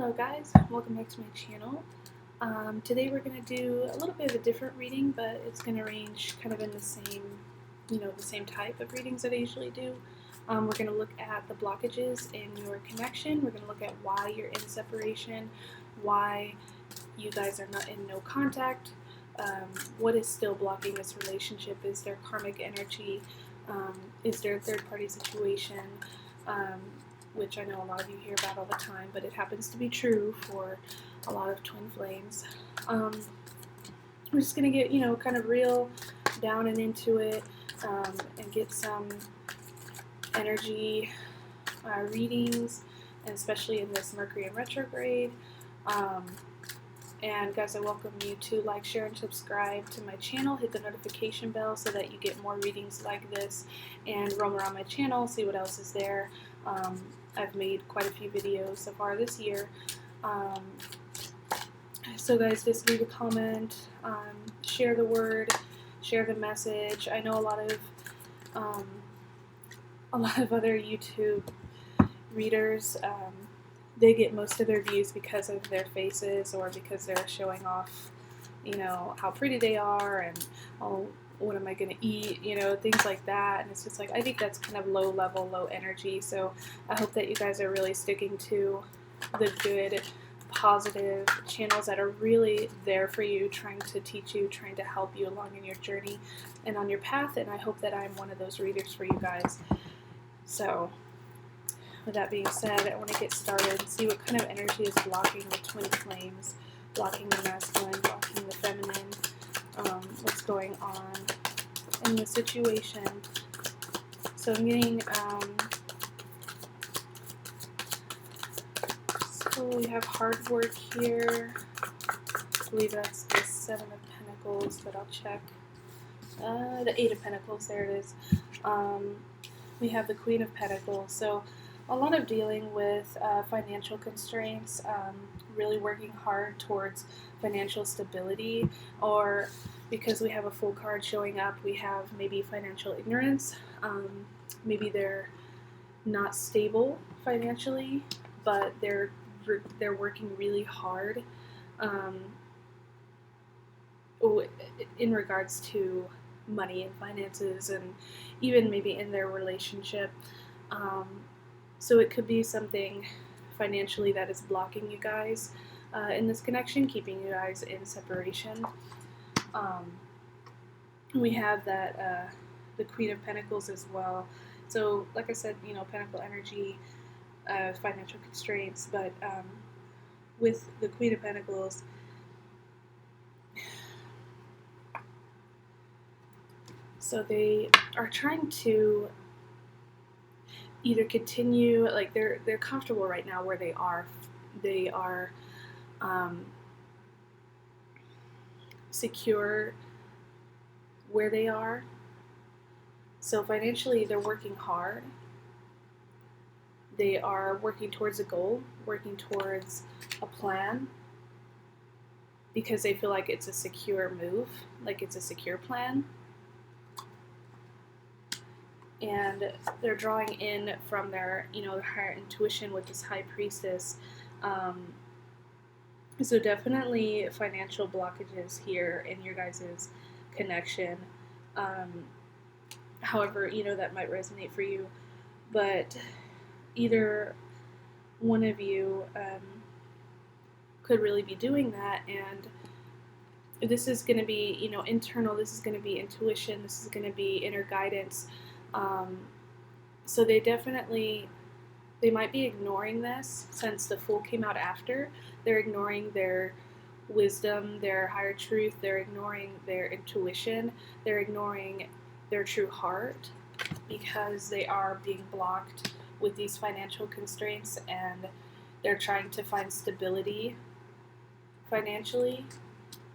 Hello guys, welcome back to my channel. Today we're going to do a little bit of a different reading, but it's going to range kind of in the same, the same type of readings that I usually do. We're going to look at the blockages in your connection. We're going to look at why you're in separation, why you guys are not in no contact, what is still blocking this relationship. Is there karmic energy? Is there a third-party situation? Which I know a lot of you hear about all the time, but it happens to be true for a lot of twin flames. We're just going to get, kind of real down and into it, and get some energy readings, and especially in this Mercury in retrograde. And guys, I welcome you to like, share, and subscribe to my channel. Hit the notification bell so that you get more readings like this, and roam around my channel, see what else is there. I've made quite a few videos so far this year. So guys, just leave a comment, share the word, share the message. I know a lot of other YouTube readers, they get most of their views because of their faces, or because they're showing off, how pretty they are, and what am I going to eat, things like that. And it's just like, I think that's kind of low level, low energy. So I hope that you guys are really sticking to the good, positive channels that are really there for you, trying to teach you, trying to help you along in your journey and on your path. And I hope that I'm one of those readers for you guys. So with that being said, I want to get started and see what kind of energy is blocking the twin flames, blocking the masculine, blocking the feminine. What's going on in the situation. So I'm getting, so we have hard work here. I believe that's the Seven of Pentacles, but I'll check. The Eight of Pentacles, there it is. We have the Queen of Pentacles. So a lot of dealing with financial constraints, really working hard towards financial stability, or because we have a full card showing up, we have maybe financial ignorance. Maybe they're not stable financially, but they're working really hard in regards to money and finances, and even maybe in their relationship. So it could be something financially that is blocking you guys in this connection, keeping you guys in separation. We have that the Queen of Pentacles as well. So like I said, Pentacle energy, financial constraints, but with the Queen of Pentacles, so they are trying to either continue, like they're comfortable right now where they are. They are secure where they are. So financially, they're working hard. They are working towards a goal, working towards a plan, because they feel like it's a secure move, like it's a secure plan. And they're drawing in from their, their higher intuition with this High Priestess. So definitely financial blockages here in your guys' connection. However, that might resonate for you. But either one of you could really be doing that. And this is going to be, internal. This is going to be intuition. This is going to be inner guidance. So they might be ignoring this, since the Fool came out after. They're ignoring their wisdom, their higher truth. They're ignoring their intuition. They're ignoring their true heart, because they are being blocked with these financial constraints, and they're trying to find stability financially,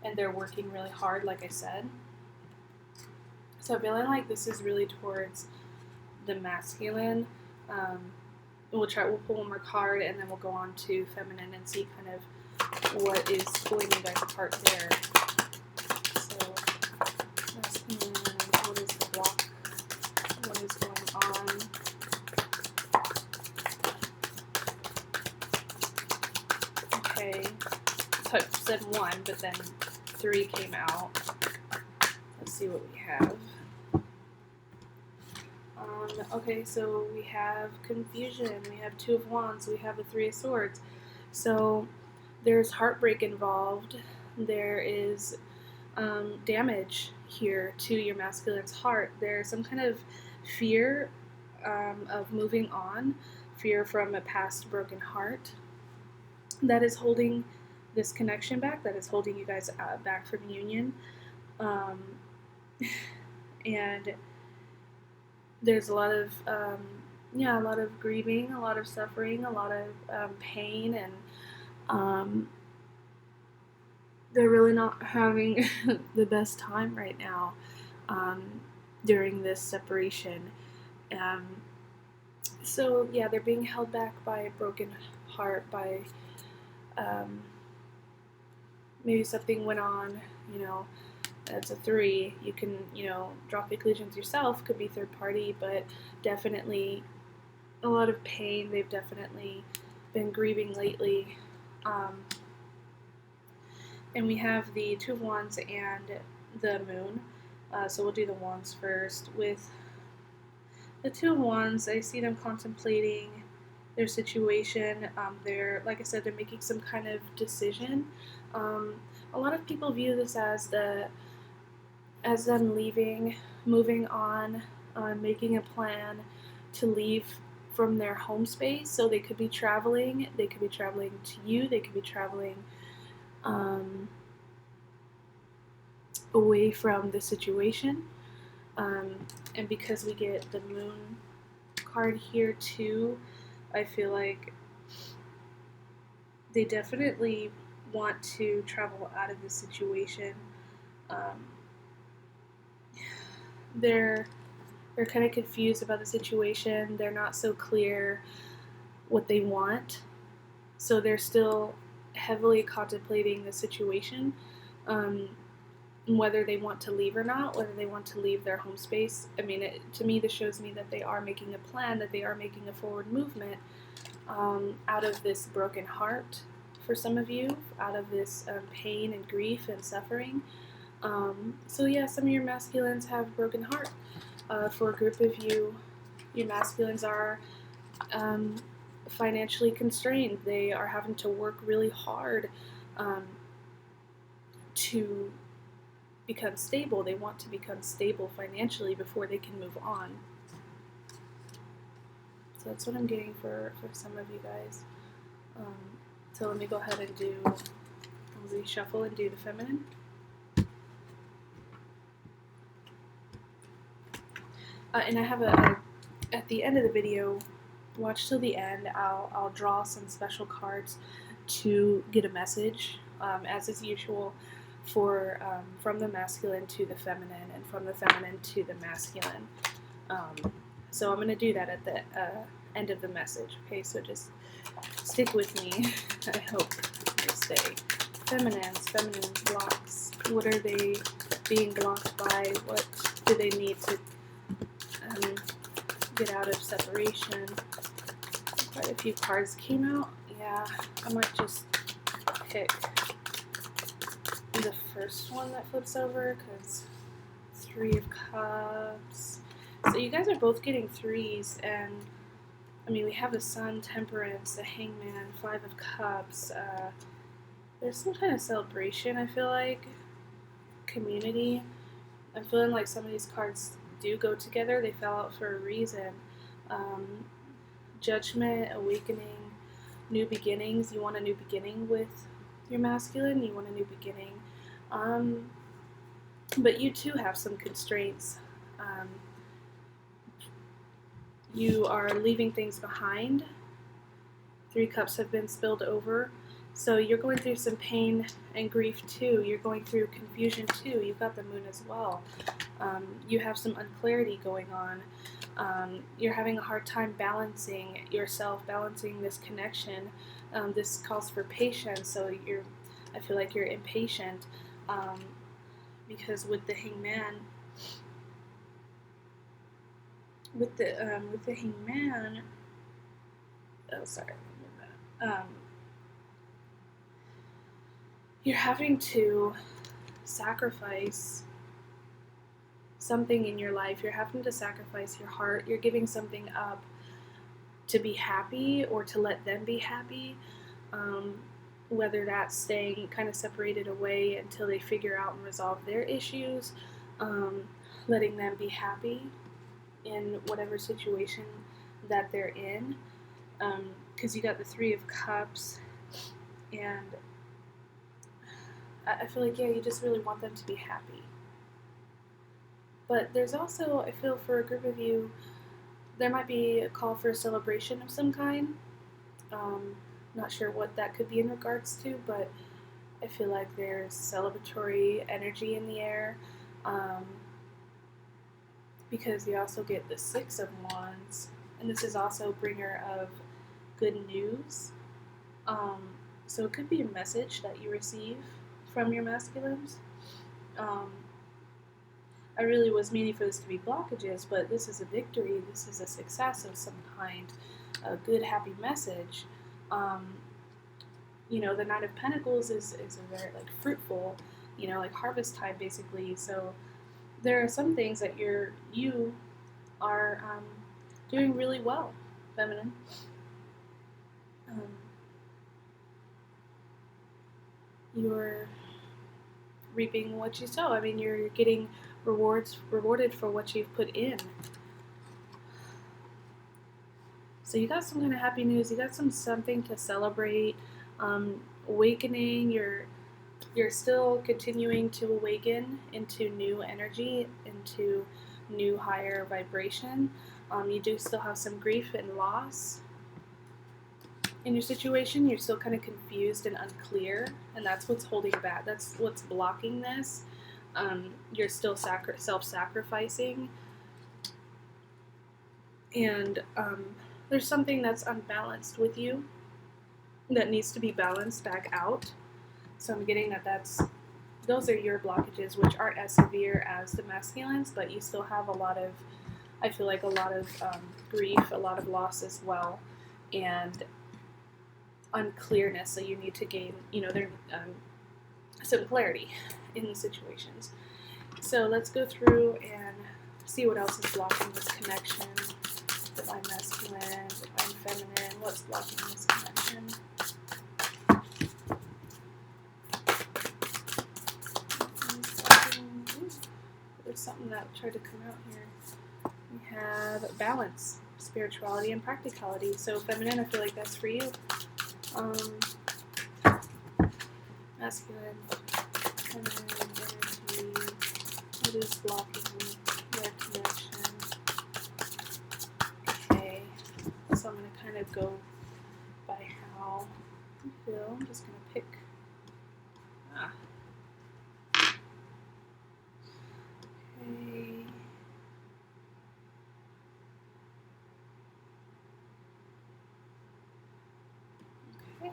and they're working really hard, like I said. So I'm feeling like this is really towards the masculine. We'll pull one more card, and then we'll go on to feminine and see kind of what is pulling you guys apart there. So masculine, what is the block? What is going on? Okay, so I said 1, but then 3 came out. Let's see what we have. Okay, so we have confusion, we have 2 of Wands, we have the 3 of Swords. So there's heartbreak involved. There is damage here to your masculine's heart. There's some kind of fear of moving on, fear from a past broken heart that is holding this connection back, that is holding you guys back from union. And there's a lot of a lot of grieving, a lot of suffering, a lot of pain, and they're really not having the best time right now during this separation. So yeah, they're being held back by a broken heart, by maybe something went on, That's a 3. You can, draw conclusions yourself, could be third party, but definitely a lot of pain. They've definitely been grieving lately. And we have the 2 of Wands and the Moon. So we'll do the Wands first. With the 2 of Wands, I see them contemplating their situation. They're, like I said, they're making some kind of decision. A lot of people view this as them leaving, moving on, making a plan to leave from their home space. So they could be traveling to you, they could be traveling away from the situation. And because we get the Moon card here too, I feel like they definitely want to travel out of the situation. They're kind of confused about the situation. They're not so clear what they want. So they're still heavily contemplating the situation, whether they want to leave or not, whether they want to leave their home space. I mean, to me, this shows me that they are making a plan, that they are making a forward movement out of this broken heart for some of you, out of this pain and grief and suffering. So yeah, some of your masculines have broken heart. For a group of you, your masculines are financially constrained. They are having to work really hard to become stable. They want to become stable financially before they can move on. So that's what I'm getting for some of you guys. So let me go ahead and I'll reshuffle and do the feminine. And I have at the end of the video, watch till the end, I'll draw some special cards to get a message, as is usual, from the masculine to the feminine, and from the feminine to the masculine. So I'm going to do that at the end of the message, okay? So just stick with me. I hope you stay. Feminine blocks. What are they being blocked by? What do they need to get out of separation? Quite a few cards came out. Yeah, I might just pick the first one that flips over, because 3 of Cups. So you guys are both getting 3s, and I mean, we have the Sun, Temperance, the Hangman, 5 of Cups. There's some kind of celebration, I feel like. Community. I'm feeling like some of these cards do go together. They fell out for a reason. Judgment, awakening, new beginnings. You want a new beginning with your masculine. You want a new beginning. But you too have some constraints. You are leaving things behind. 3 cups have been spilled over. So you're going through some pain and grief too. You're going through confusion too. You've got the Moon as well. You have some unclarity going on. You're having a hard time balancing yourself, balancing this connection. This calls for patience, so I feel like you're impatient, because with the Hangman, with the Hangman, oh sorry, you're having to sacrifice something in your life. You're having to sacrifice your heart. You're giving something up to be happy or to let them be happy. Whether that's staying kind of separated away until they figure out and resolve their issues, letting them be happy in whatever situation that they're in. Because you got the Three of Cups, and I feel like, yeah, you just really want them to be happy. But there's also, I feel, for a group of you, there might be a call for a celebration of some kind. Not sure what that could be in regards to, but I feel like there's celebratory energy in the air. Because you also get the Six of Wands, and this is also a bringer of good news. So it could be a message that you receive from your masculines. I really was meaning for this to be blockages, but this is a victory, this is a success of some kind, a good, happy message. The Knight of Pentacles is a very, like, fruitful, like harvest time, basically. So there are some things that you are doing really well, feminine. You're reaping what you sow. I mean, you're getting rewarded for what you've put in. So you got some kind of happy news. You got something to celebrate. Awakening. You're still continuing to awaken into new energy, into new higher vibration. You do still have some grief and loss in your situation. You're still kind of confused and unclear, and that's what's holding back. That's what's blocking this. You're still self-sacrificing, and there's something that's unbalanced with you that needs to be balanced back out. So I'm getting those are your blockages, which aren't as severe as the masculines, but you still have I feel like a lot of grief, a lot of loss as well, and unclearness. So you need to gain, some clarity in the situations. So let's go through and see what else is blocking this connection. Divine masculine, divine feminine, what's blocking this connection? There's something that tried to come out here. We have balance, spirituality, and practicality. So feminine, I feel like that's for you. Masculine, feminine energy. What is blocking your connection? Okay, so I'm going to kind of go by how I feel. I'm just going to pick. Okay. Okay.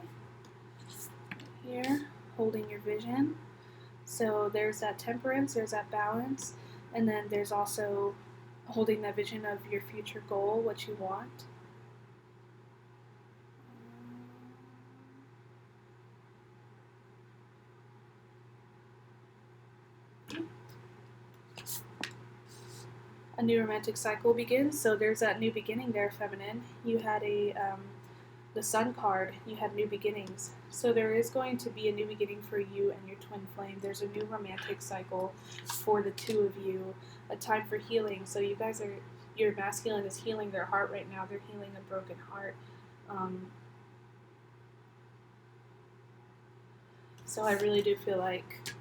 Here, holding your vision. So there's that temperance, there's that balance, and then there's also holding that vision of your future goal, what you want. A new romantic cycle begins, so there's that new beginning there, feminine. You had the Sun card, you had new beginnings. So there is going to be a new beginning for you and your twin flame. There's a new romantic cycle for the two of you, a time for healing. So you guys your masculine is healing their heart right now. They're healing a broken heart. So I really do feel like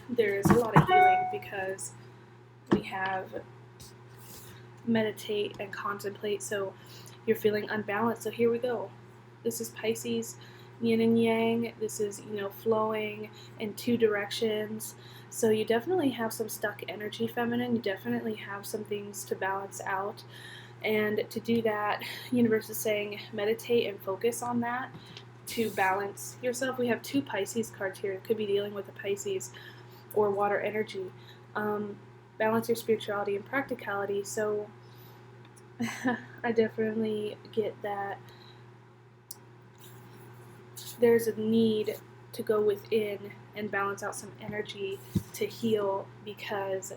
there is a lot of healing because we have meditate and contemplate. So you're feeling unbalanced. So here we go. This is Pisces, yin and yang. This is, flowing in two directions. So you definitely have some stuck energy, feminine. You definitely have some things to balance out. And to do that, universe is saying meditate and focus on that to balance yourself. We have two Pisces cards here. It could be dealing with a Pisces or water energy. Balance your spirituality and practicality. So I definitely get that there's a need to go within and balance out some energy to heal, because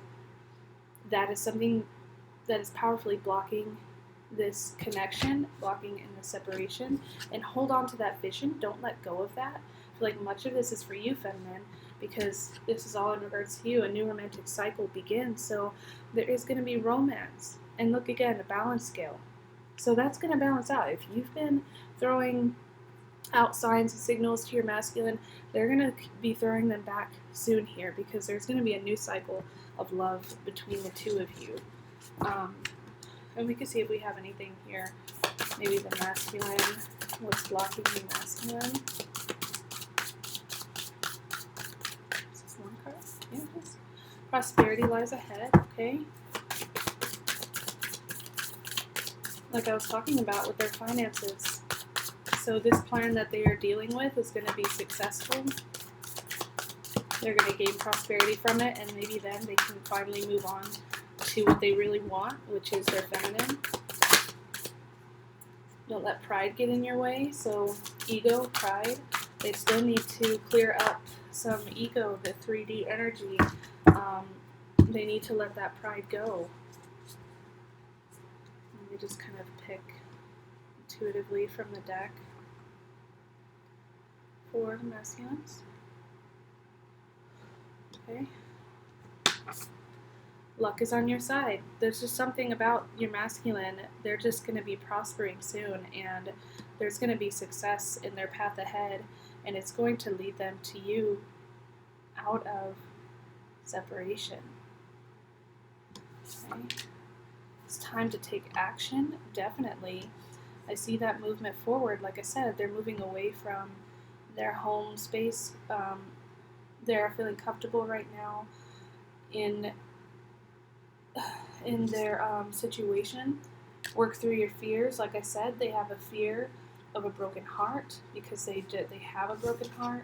that is something that is powerfully blocking this connection, blocking in the separation. And hold on to that vision. Don't let go of that. I feel like much of this is for you, feminine, because this is all in regards to you. A new romantic cycle begins, so there is going to be romance. And look again, a balance scale. So that's going to balance out. If you've been throwing out signs and signals to your masculine, they're going to be throwing them back soon here, because there's going to be a new cycle of love between the two of you. And we can see if we have anything here. Maybe the masculine, what's blocking the masculine. Is this one card? Yeah, it is. Prosperity lies ahead, okay? Like I was talking about with their finances. So this plan that they are dealing with is going to be successful. They're going to gain prosperity from it, and maybe then they can finally move on to what they really want, which is their feminine. Don't let pride get in your way. So ego, pride, they still need to clear up some ego, the 3D energy. They need to let that pride go. Let me just kind of pick intuitively from the deck for the masculines. Okay. Luck is on your side. There's just something about your masculine. They're just going to be prospering soon, and there's going to be success in their path ahead, and it's going to lead them to you out of separation. Okay. It's time to take action, definitely. I see that movement forward. Like I said, they're moving away from their home space. They're feeling comfortable right now in their situation. Work through your fears. Like I said, they have a fear of a broken heart because they have a broken heart.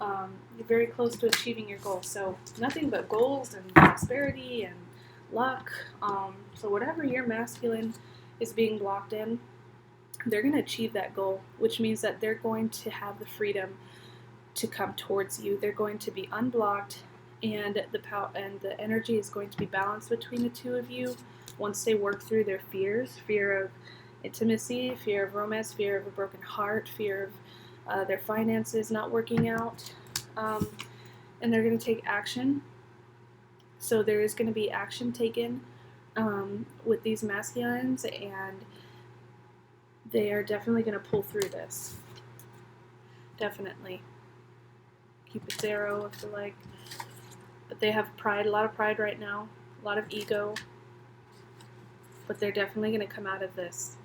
You're very close to achieving your goals. So nothing but goals and prosperity and luck. So whatever your masculine is being blocked in, they're going to achieve that goal, which means that they're going to have the freedom to come towards you. They're going to be unblocked, and the energy is going to be balanced between the two of you once they work through their fears, fear of intimacy, fear of romance, fear of a broken heart, fear of their finances not working out, and they're going to take action. So there is going to be action taken with these masculines, and they are definitely going to pull through this. Definitely. Cupid's arrow, I feel like. But they have pride, a lot of pride right now, a lot of ego. But they're definitely going to come out of this.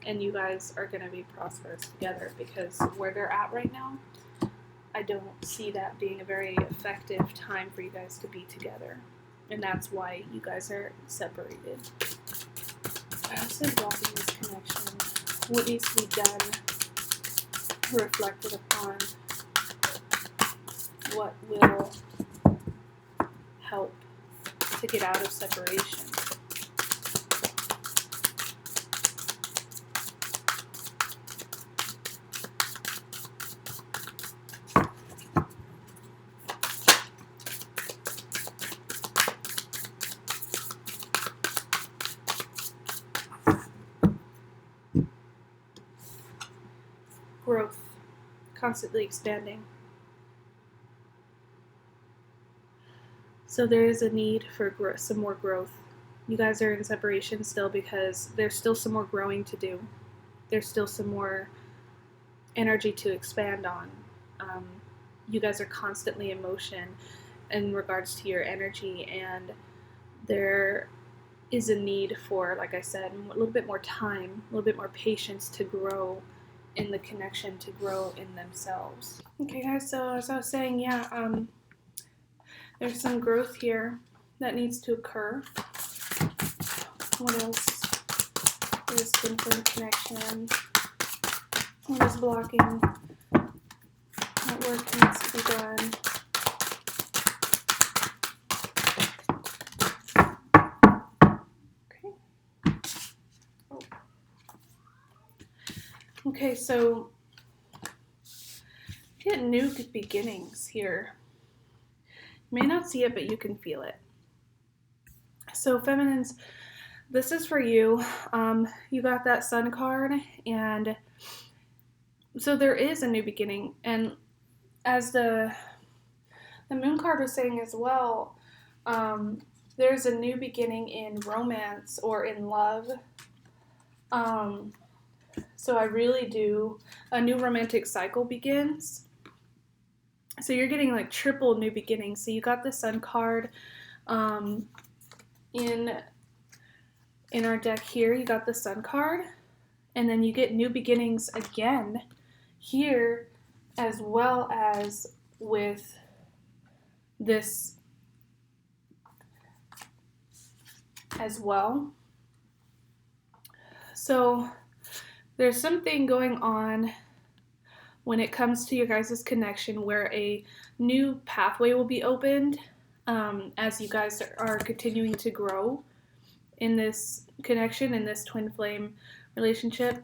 And you guys are going to be prosperous together, because where they're at right now, I don't see that being a very effective time for you guys to be together. And that's why you guys are separated. What else is blocking this connection? What needs to be done, reflected upon? What will help to get out of separation? Growth, constantly expanding. So there is a need for some more growth. You guys are in separation still because there's still some more growing to do. There's still some more energy to expand on. You guys are constantly in motion in regards to your energy, and there is a need for, like I said, a little bit more time, a little bit more patience to grow in the connection, to grow in themselves. Okay guys, so as I was saying, there's some growth here that needs to occur. What else? There's twin flame connection. What is blocking? What work needs to be done? Okay. Oh. Okay, so get new beginnings here. You may not see it, but you can feel it. So feminines, this is for you. You got that Sun card, and so there is a new beginning. And as the Moon card was saying as well, there's a new beginning in romance or in love. So I really do, a new romantic cycle begins. So you're getting like triple new beginnings. So you got the Sun card in our deck here. You got the Sun card, and then you get new beginnings again here, as well as with this as well. So there's something going on when it comes to your guys' connection where a new pathway will be opened as you guys are continuing to grow in this connection, in this twin flame relationship.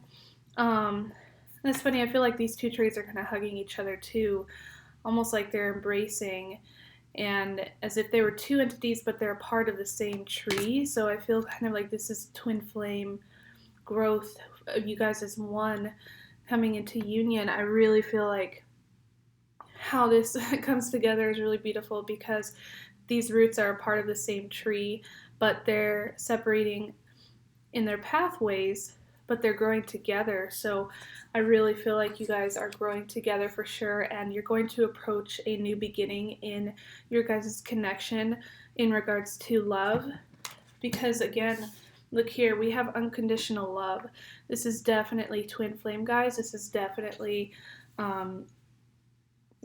That's funny, I feel like these two trees are kind of hugging each other too, almost like they're embracing, and as if they were two entities, but they're a part of the same tree. So I feel kind of like this is twin flame growth of you guys as one coming into union. I really feel like how this comes together is really beautiful because these roots are a part of the same tree, but they're separating in their pathways, but they're growing together. So I really feel like you guys are growing together for sure, and you're going to approach a new beginning in your guys' connection in regards to love. Because again, look here, we have unconditional love. This is definitely twin flame, guys. This is definitely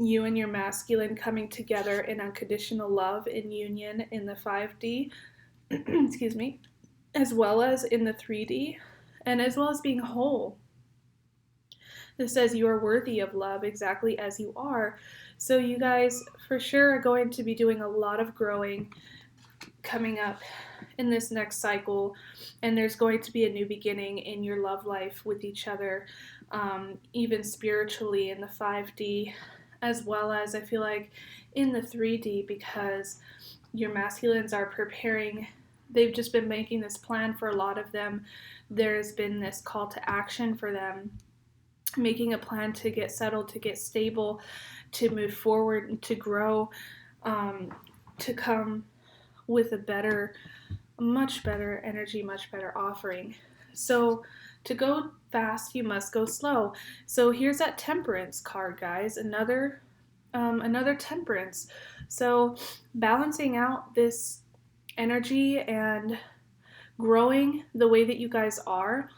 you and your masculine coming together in unconditional love, in union in the 5D, excuse me, as well as in the 3D, and as well as being whole. This says you are worthy of love exactly as you are. So you guys for sure are going to be doing a lot of growing coming up in this next cycle, and there's going to be a new beginning in your love life with each other, even spiritually in the 5D, as well as I feel like in the 3D, because your masculines are preparing. They've just been making this plan for a lot of them. There's been this call to action for them, making a plan to get settled, to get stable, to move forward, and to grow, to come with a better, much better energy, much better offering. So to go fast, you must go slow. So here's that Temperance card, guys. Another Temperance. So balancing out this energy and growing the way that you guys are.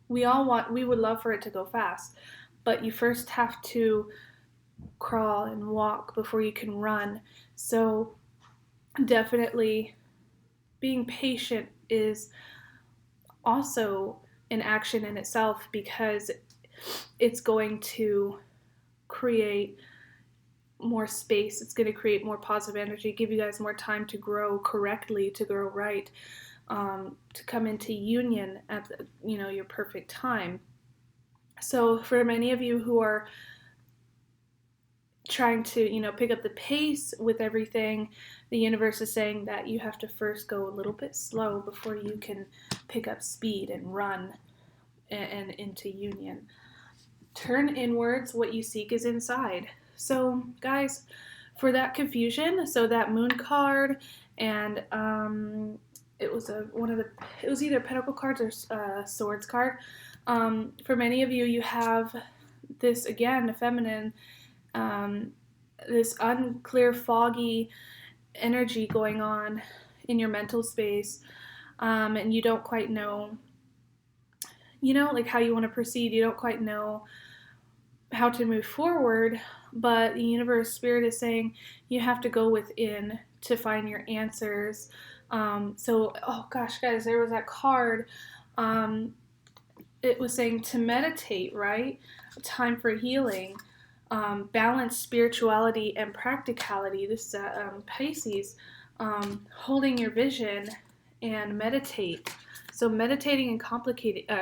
We would love for it to go fast, but you first have to crawl and walk before you can run. So definitely being patient is also an action in itself, because it's going to create more space. It's going to create more positive energy, give you guys more time to grow correctly, to grow right, to come into union at your perfect time. So for many of you who are trying to pick up the pace with everything, the universe is saying that you have to first go a little bit slow before you can pick up speed and run and into union. Turn inwards, what you seek is inside. So guys, for that confusion, so that Moon card and it was either Pentacle cards or Swords card. For many of you, you have this again, feminine, this unclear, foggy energy going on in your mental space, and you don't quite know, like how you want to proceed. You don't quite know how to move forward, but the universe, spirit is saying you have to go within to find your answers. So, oh gosh, guys, there was that card. It was saying to meditate, right? Time for healing. Balance spirituality and practicality. This is Pisces, holding your vision and meditate. So meditating and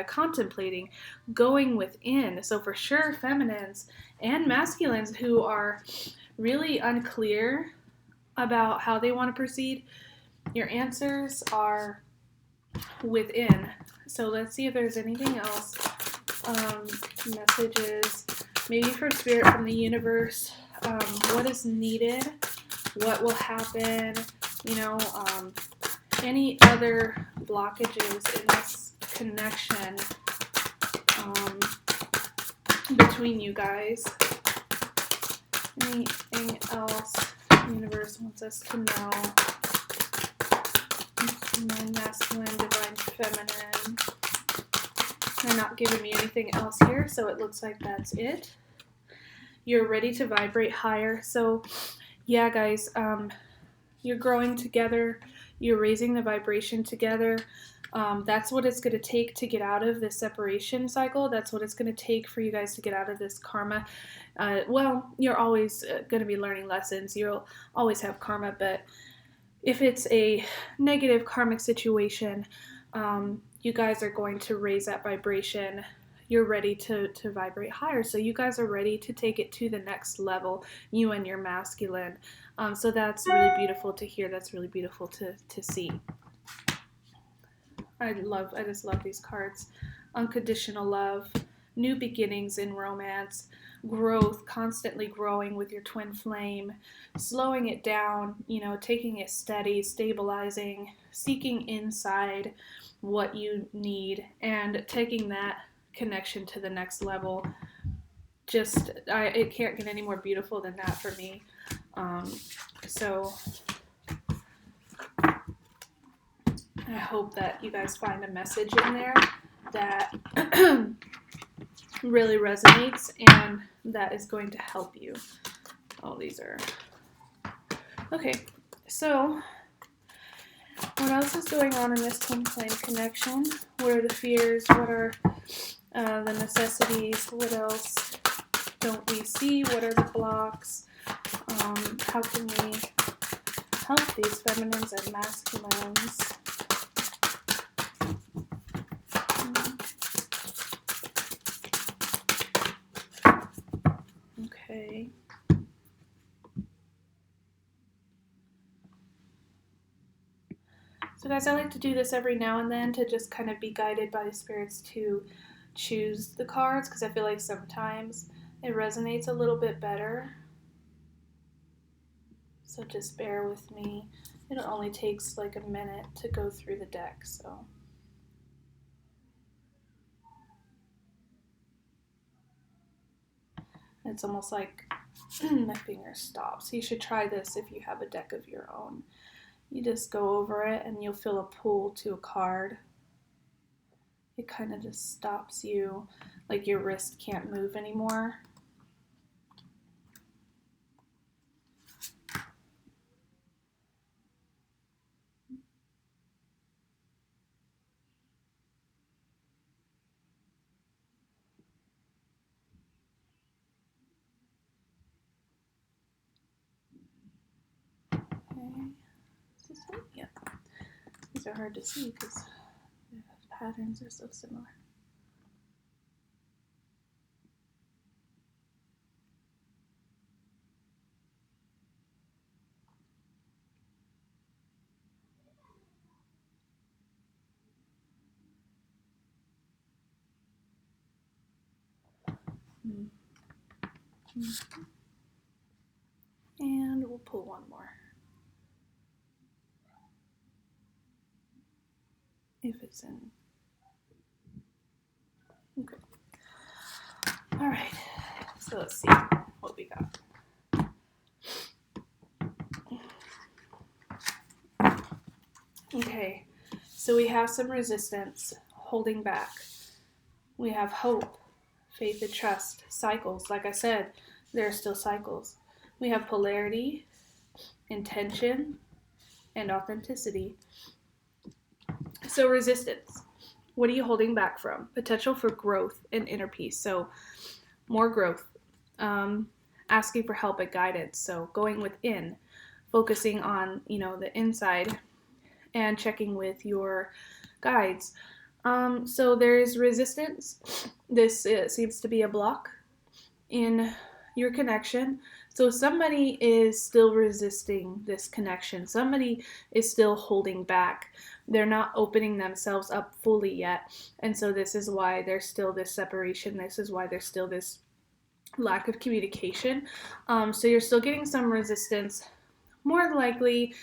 contemplating, going within. So for sure, feminines and masculines who are really unclear about how they want to proceed, your answers are within. So let's see if there's anything else. Messages, maybe for spirit from the universe. What is needed? What will happen? You know, any other blockages in this connection between you guys? Anything else the universe wants us to know? My masculine, divine, feminine. They're not giving me anything else here, so it looks like that's it. You're ready to vibrate higher. So, yeah, guys, you're growing together. You're raising the vibration together. That's what it's going to take to get out of this separation cycle. That's what it's going to take for you guys to get out of this karma. Well, you're always going to be learning lessons. You'll always have karma, but if it's a negative karmic situation, you guys are going to raise that vibration. You're ready to vibrate higher. So you guys are ready to take it to the next level, you and your masculine. So that's really beautiful to hear. That's really beautiful to see. I just love these cards. Unconditional love, new beginnings in romance, growth, constantly growing with your twin flame, slowing it down, you know, taking it steady, stabilizing, seeking inside what you need, and taking that connection to the next level. It can't get any more beautiful than that for me. So I hope that you guys find a message in there that really resonates and that is going to help you. Oh, these are... Okay, so what else is going on in this twin flame connection? What are the fears? What are the necessities? What else don't we see? What are the blocks? How can we help these feminines and masculines? Okay. So guys, I like to do this every now and then to just kind of be guided by the spirits to choose the cards, because I feel like sometimes it resonates a little bit better. So just bear with me. It only takes like a minute to go through the deck, so. It's almost like my finger stops. You should try this if you have a deck of your own. You just go over it and you'll feel a pull to a card. It kind of just stops you, like your wrist can't move anymore. Okay, is this it? Yeah. These are hard to see because the patterns are so similar. And we'll pull one more. If it's in. Okay. All right. So let's see what we got. Okay. So we have some resistance, holding back. We have hope, faith and trust, cycles. Like I said, there are still cycles. We have polarity, intention, and authenticity. So resistance. What are you holding back from? Potential for growth and inner peace. So more growth. Asking for help and guidance. So going within, focusing on, the inside, and checking with your guides. So there's resistance. This seems to be a block in your connection. So somebody is still resisting this connection. Somebody is still holding back. They're not opening themselves up fully yet. And so this is why there's still this separation. This is why there's still this lack of communication. So you're still getting some resistance. More likely,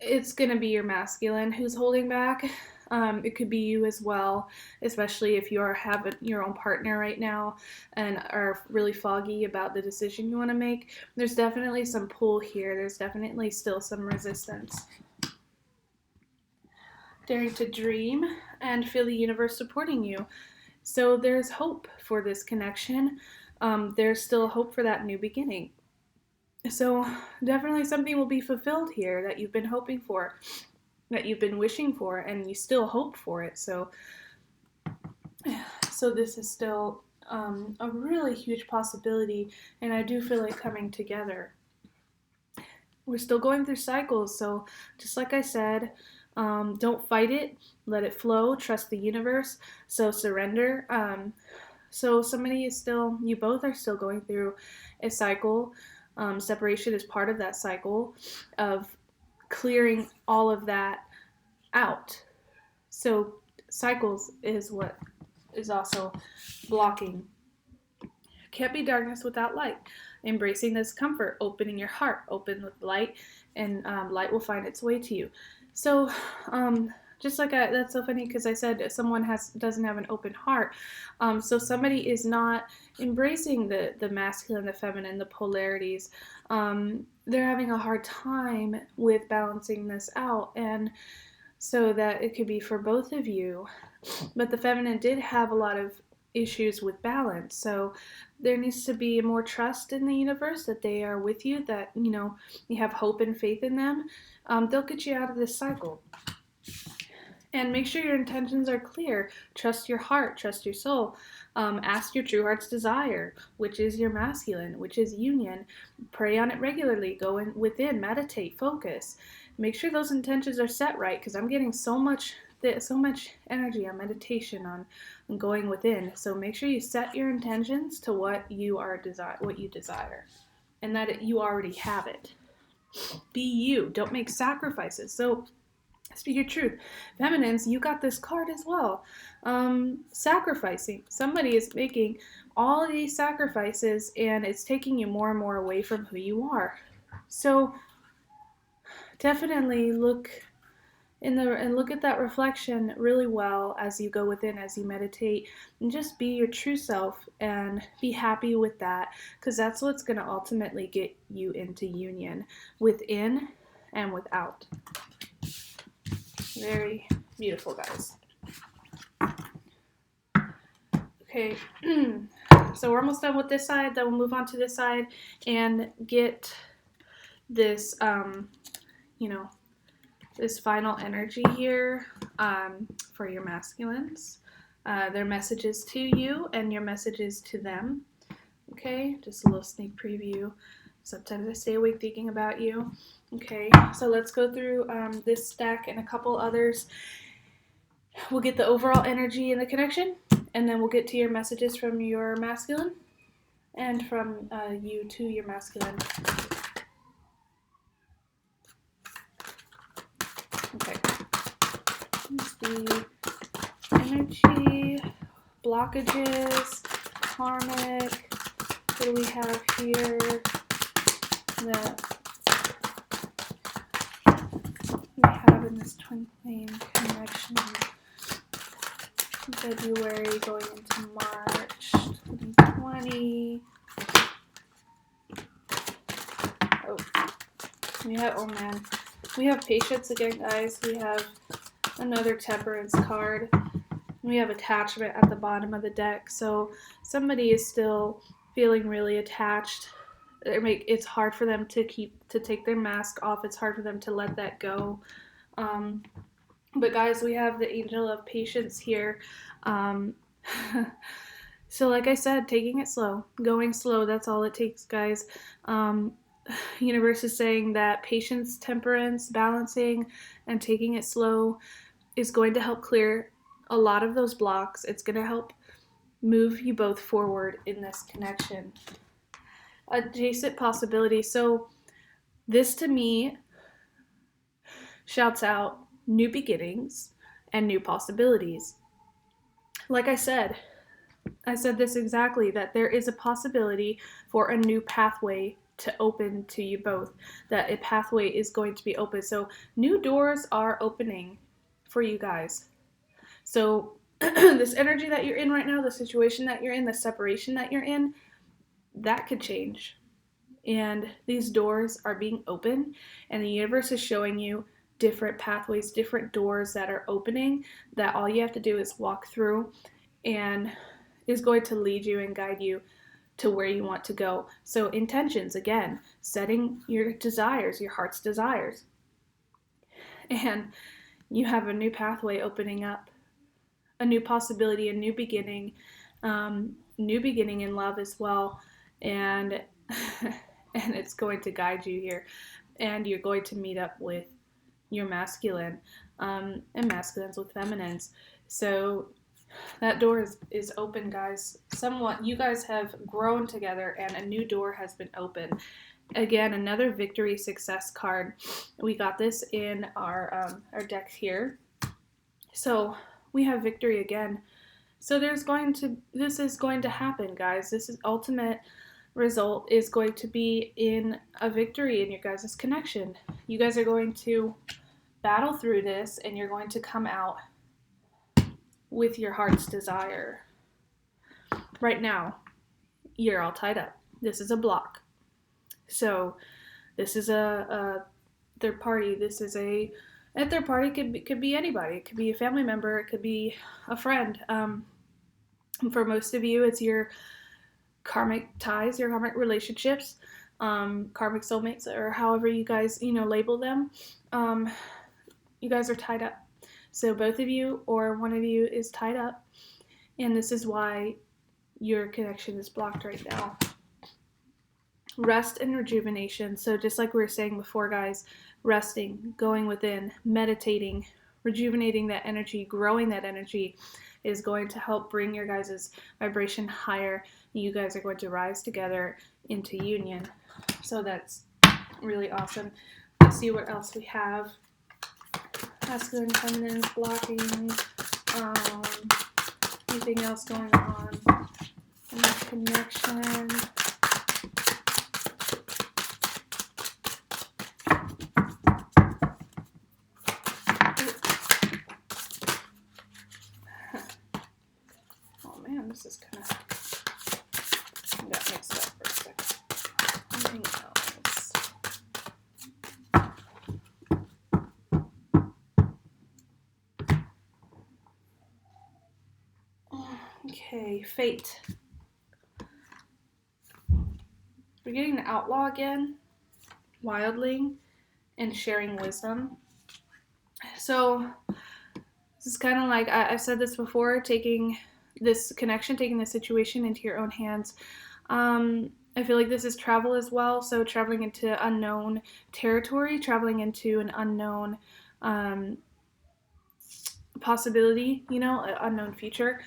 it's going to be your masculine who's holding back. It could be you as well, especially if you're having your own partner right now and are really foggy about the decision you want to make. There's definitely some pull here. There's definitely still some resistance. Daring to dream and feel the universe supporting you. So there's hope for this connection. There's still hope for that new beginning. So definitely something will be fulfilled here that you've been hoping for, that you've been wishing for, and you still hope for it. So this is still a really huge possibility, and I do feel it coming together. We're still going through cycles, so just like I said, don't fight it, let it flow, trust the universe, so surrender. So somebody is still, you both are still going through a cycle. Separation is part of that cycle of clearing all of that out. So cycles is what is also blocking. Can't be darkness without light. Embracing this comfort, opening your heart, open with light, and light will find its way to you. So just like that's so funny because I said someone doesn't have an open heart. So somebody is not embracing the masculine, the feminine, the polarities. They're having a hard time with balancing this out, and so that it could be for both of you. But the feminine did have a lot of issues with balance, so there needs to be more trust in the universe that they are with you, that you have hope and faith in them. They'll get you out of this cycle. And make sure your intentions are clear. Trust your heart, trust your soul. Ask your true heart's desire, which is your masculine, which is union. Pray on it regularly. Go within, meditate, focus. Make sure those intentions are set right, because I'm getting so much energy on meditation, on going within. So make sure you set your intentions to what you desire, and that you already have it. Be you. Don't make sacrifices. So speak your truth. Feminines, you got this card as well. Sacrificing. Somebody is making all of these sacrifices, and it's taking you more and more away from who you are. So definitely look at that reflection really well as you go within, as you meditate, and just be your true self and be happy with that, because that's what's going to ultimately get you into union within and without. Very beautiful, guys. Okay, so we're almost done with this side. Then we'll move on to this side and get this, this final energy here for your masculines. Their messages to you and your messages to them. Okay, just a little sneak preview. Sometimes I stay awake thinking about you. Okay, so let's go through this stack and a couple others. We'll get the overall energy in the connection, and then we'll get to your messages from your masculine and from you to your masculine. Okay, here's the energy, blockages, karmic. What do we have here? That we have in this twin flame connection. February going into March 2020. Oh man. We have patience again, guys. We have another temperance card. We have attachment at the bottom of the deck. So somebody is still feeling really attached. It's hard for them to take their mask off. It's hard for them to let that go. But guys, we have the angel of patience here. So like I said, taking it slow, going slow, that's all it takes, guys. Universe is saying that patience, temperance, balancing, and taking it slow is going to help clear a lot of those blocks. It's going to help move you both forward in this connection. Adjacent possibility. So this to me shouts out new beginnings and new possibilities. Like I said this exactly, that there is a possibility for a new pathway to open to you both, that a pathway is going to be open. So new doors are opening for you guys. So this energy that you're in right now, the situation that you're in, the separation that you're in, that could change. And these doors are being open, and the universe is showing you different pathways, different doors that are opening, that all you have to do is walk through, and is going to lead you and guide you to where you want to go. So intentions, again, setting your desires, your heart's desires. And you have a new pathway opening up, a new possibility, a new beginning in love as well. And and it's going to guide you here. And you're going to meet up with your masculine, and masculines with feminines. So that door is open, guys. Somewhat, you guys have grown together, and a new door has been opened. Again, another victory success card. We got this in our deck here. So we have victory again. So this is going to happen, guys. This is ultimate result is going to be in a victory in your guys' connection. You guys are going to battle through this, and you're going to come out with your heart's desire. Right now, you're all tied up. This is a block. So this is a third party. A third party could be anybody. It could be a family member. It could be a friend. For most of you, it's your karmic ties, your karmic relationships, karmic soulmates, or however you guys label them. You guys are tied up. So both of you or one of you is tied up, and this is why your connection is blocked right now. Rest and rejuvenation. So just like we were saying before, guys, resting, going within, meditating, rejuvenating that energy, growing that energy is going to help bring your guys' vibration higher. You guys are going to rise together into union. So that's really awesome. Let's see what else we have. Masculine, feminine, blocking, anything else going on in this connection. Oh man, this is kind of got mixed up for a second. Anything else? Okay, fate. We're getting the outlaw again, wildling, and sharing wisdom. So this is kind of like, I've said this before, taking this connection, taking the situation into your own hands. I feel like this is travel as well. So traveling into unknown territory, traveling into an unknown possibility, an unknown future.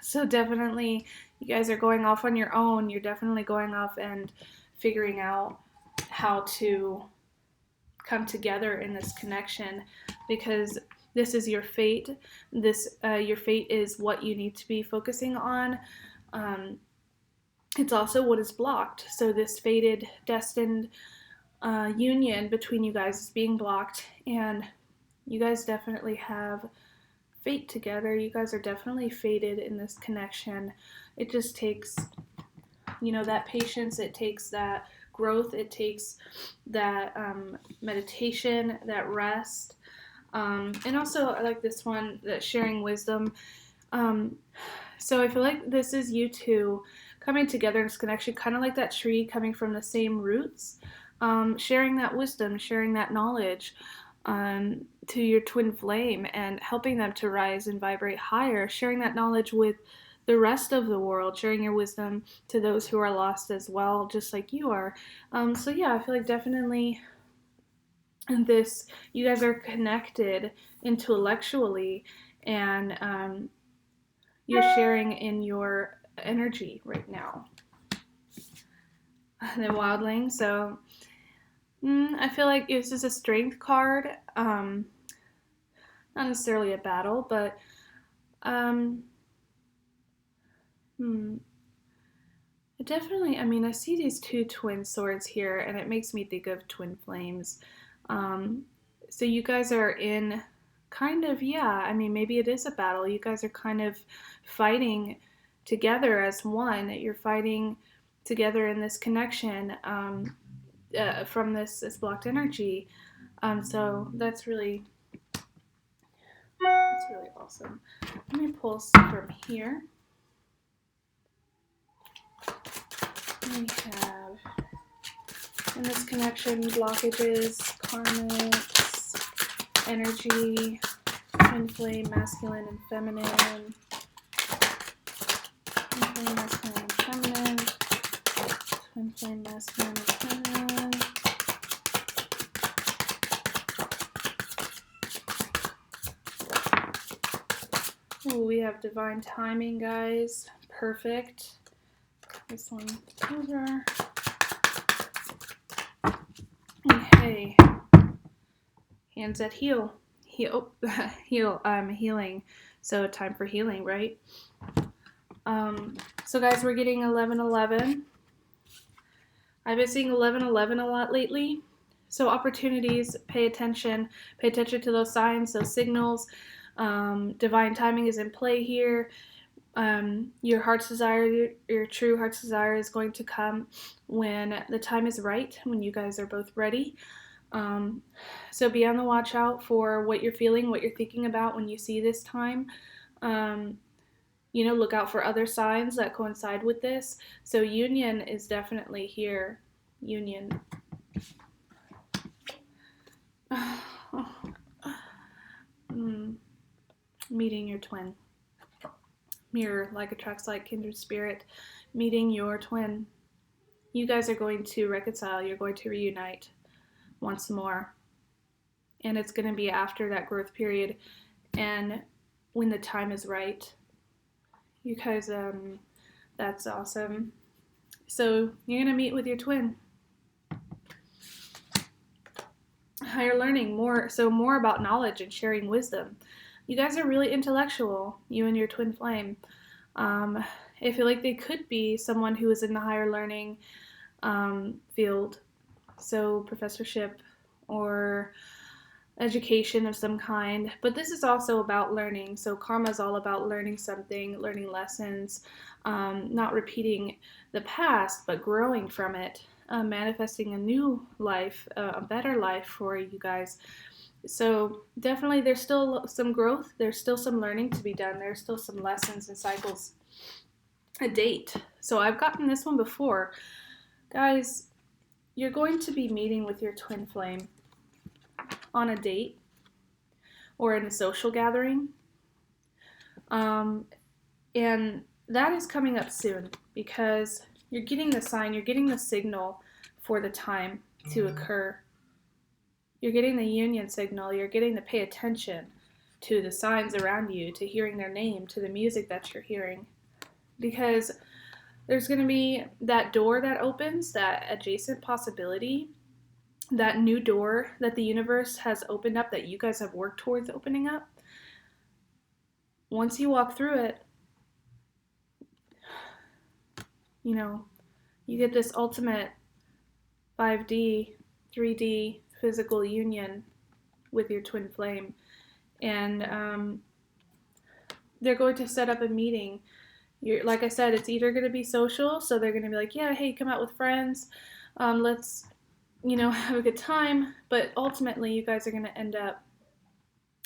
So definitely you guys are going off on your own. You're definitely going off and figuring out how to come together in this connection, because this is your fate. Your fate is what you need to be focusing on. It's also what is blocked. So this fated, destined union between you guys is being blocked, and you guys definitely have fate together. You guys are definitely fated in this connection. It just takes, that patience. It takes that growth. It takes that meditation, that rest. And also, I like this one, that sharing wisdom. So I feel like this is you two coming together in this connection, kind of like that tree coming from the same roots, sharing that wisdom, sharing that knowledge to your twin flame, and helping them to rise and vibrate higher, sharing that knowledge with the rest of the world, sharing your wisdom to those who are lost as well, just like you are. So yeah, I feel like definitely And this, you guys are connected intellectually, and you're sharing in your energy right now. The wildling, so I feel like this is a strength card, not necessarily a battle, but definitely, I mean, I see these two twin swords here, and it makes me think of twin flames. So you guys are in kind of, yeah, I mean, maybe it is a battle. You guys are kind of fighting together as one. You're fighting together in this connection from this blocked energy. So that's really awesome. Let me pull some from here. We have in this connection blockages, karmics, energy, twin flame, masculine and feminine. Twin flame, masculine and feminine. Twin flame, masculine and feminine. Oh, we have divine timing, guys. Perfect. This one over. Okay. Hands at healing. So time for healing, right? So guys, we're getting 11-11. I've been seeing 11-11 a lot lately. So opportunities, pay attention to those signs, those signals. Divine timing is in play here. Your heart's desire, your true heart's desire is going to come when the time is right, when you guys are both ready. So be on the watch out for what you're feeling, what you're thinking about when you see this time. Look out for other signs that coincide with this. So union is definitely here. Union. Meeting your twin. Mirror, like attracts like, kindred spirit. Meeting your twin. You guys are going to reconcile. You're going to reunite once more. And it's going to be after that growth period and when the time is right. You guys, that's awesome. So you're going to meet with your twin. Higher learning, more about knowledge and sharing wisdom. You guys are really intellectual, you and your twin flame. I feel like they could be someone who is in the higher learning field. So professorship or education of some kind. But this is also about learning. So karma is all about learning something, learning lessons, not repeating the past, but growing from it, manifesting a new life, a better life for you guys. So definitely there's still some growth. There's still some learning to be done. There's still some lessons and cycles. A date. So I've gotten this one before. Guys, you're going to be meeting with your twin flame on a date or in a social gathering. And that is coming up soon because you're getting the sign, you're getting the signal for the time to occur. You're getting the union signal, you're getting to pay attention to the signs around you, to hearing their name, to the music that you're hearing. Because there's going to be that door that opens, that adjacent possibility, that new door that the universe has opened up, that you guys have worked towards opening up. Once you walk through it, you get this ultimate 5D, 3D physical union with your twin flame. And they're going to set up a meeting. Like I said, it's either going to be social, so they're going to be like, yeah, hey, come out with friends. Let's, have a good time. But ultimately, you guys are going to end up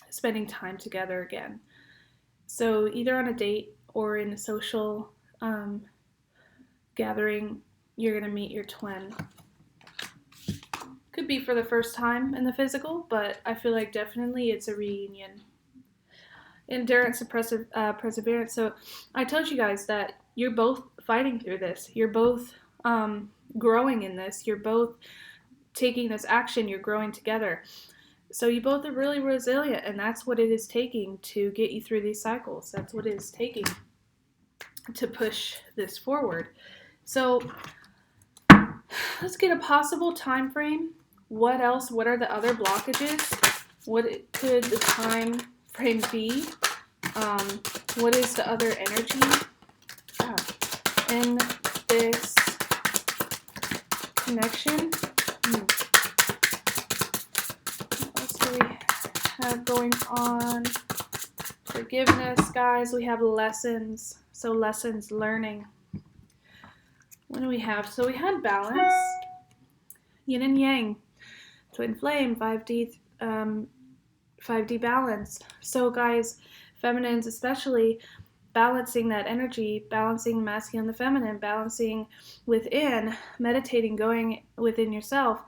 spending time together again. So either on a date or in a social gathering, you're going to meet your twin. Could be for the first time in the physical, but I feel like definitely it's a reunion. Endurance and perseverance. So I told you guys that you're both fighting through this. You're both growing in this. You're both taking this action, you're growing together. So you both are really resilient, and that's what it is taking to get you through these cycles. That's what it is taking to push this forward. So let's get a possible time frame. What else? What are the other blockages? What could the time frame be? What is the other energy in this connection? What else do we have going on? Forgiveness, guys. We have lessons. So lessons, learning. What do we have? So we had balance, yin and yang, twin flame, 5D 5D balance. So guys, feminines especially, balancing that energy, balancing the masculine and the feminine, balancing within, meditating, going within yourself,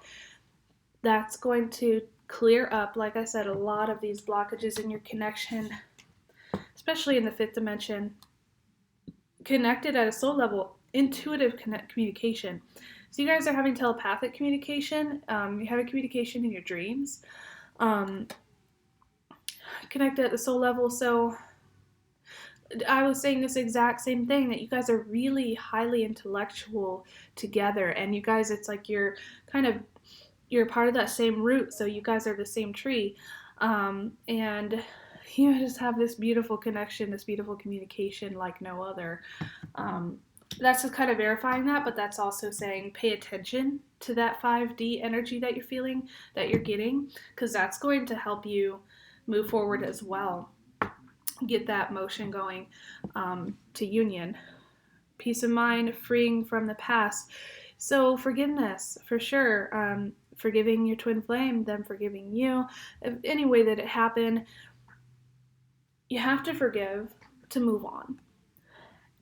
that's going to clear up, like I said, a lot of these blockages in your connection, especially in the 5th dimension. Connected at a soul level, intuitive communication. So you guys are having telepathic communication. You're having communication in your dreams. Connected at the soul level. So I was saying this exact same thing, that you guys are really highly intellectual together, and you guys, it's like you're part of that same root, so you guys are the same tree, and you just have this beautiful connection, this beautiful communication like no other. That's just kind of verifying that, but that's also saying pay attention to that 5D energy that you're feeling, that you're getting, because that's going to help you move forward as well. Get that motion going to union. Peace of mind, freeing from the past. So forgiveness, for sure. Forgiving your twin flame, them forgiving you. Any way that it happened, you have to forgive to move on.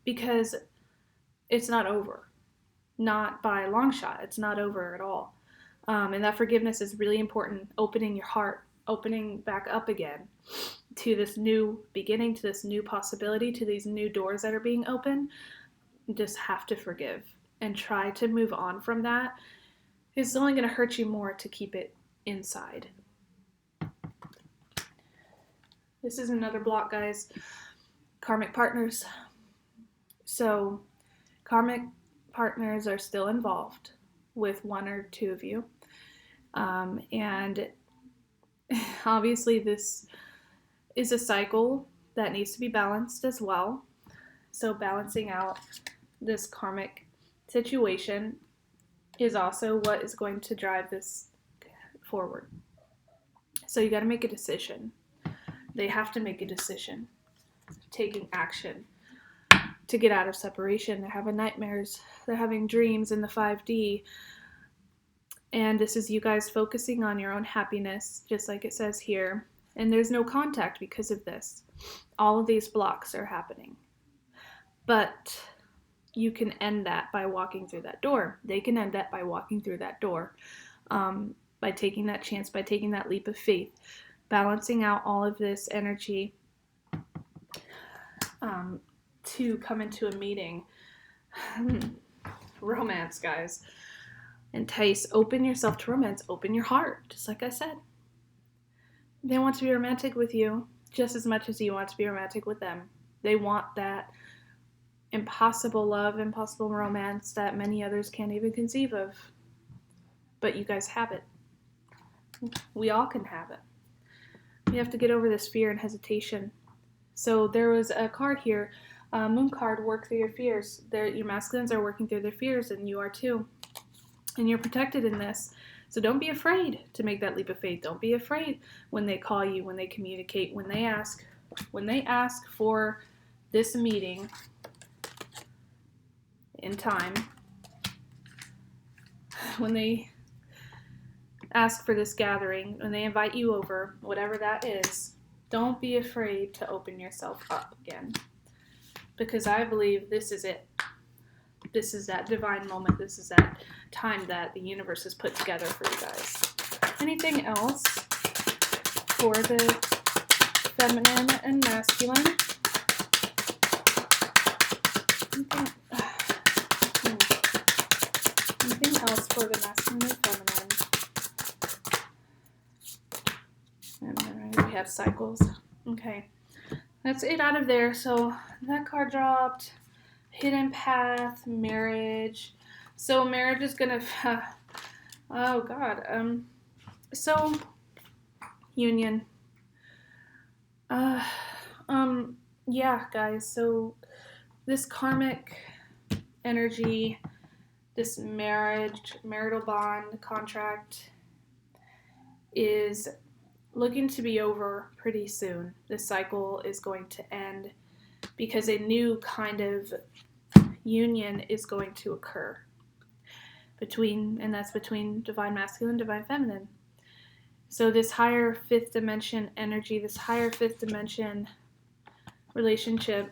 Because it's not over. Not by a long shot. It's not over at all. And that forgiveness is really important. Opening your heart, opening back up again to this new beginning, to this new possibility, to these new doors that are being opened. You just have to forgive and try to move on from that. It's only going to hurt you more to keep it inside. This is another block, guys. Karmic partners. So karmic partners are still involved with one or two of you. And obviously this is a cycle that needs to be balanced as well. So balancing out this karmic situation is also what is going to drive this forward. So you got to make a decision. They have to make a decision, taking action to get out of separation. They're having nightmares. They're having dreams in the 5D. And this is you guys focusing on your own happiness, just like it says here. And there's no contact because of this. All of these blocks are happening. But you can end that by walking through that door. They can end that by walking through that door. By taking that chance, by taking that leap of faith. Balancing out all of this energy to come into a meeting. Romance, guys. Entice, open yourself to romance, open your heart, just like I said. They want to be romantic with you just as much as you want to be romantic with them. They want that impossible love, impossible romance that many others can't even conceive of. But you guys have it. We all can have it. We have to get over this fear and hesitation. So there was a card here, moon card, work through your fears. Your masculines are working through their fears, and you are too. And you're protected in this. So don't be afraid to make that leap of faith. Don't be afraid when they call you, when they communicate, when they ask for this meeting in time, when they ask for this gathering, when they invite you over, whatever that is, don't be afraid to open yourself up again. Because I believe this is it. This is that divine moment. This is that time that the universe has put together for you guys. Anything else for the feminine and masculine? Anything else for the masculine and feminine? have cycles. Okay. That's it out of there. So that card dropped. Hidden path, marriage. So marriage is gonna. Oh God. So union. Yeah, guys. So this karmic energy, this marital bond contract is looking to be over pretty soon. This cycle is going to end because a new kind of union is going to occur between divine masculine, divine feminine. So this higher fifth dimension energy, this higher fifth dimension relationship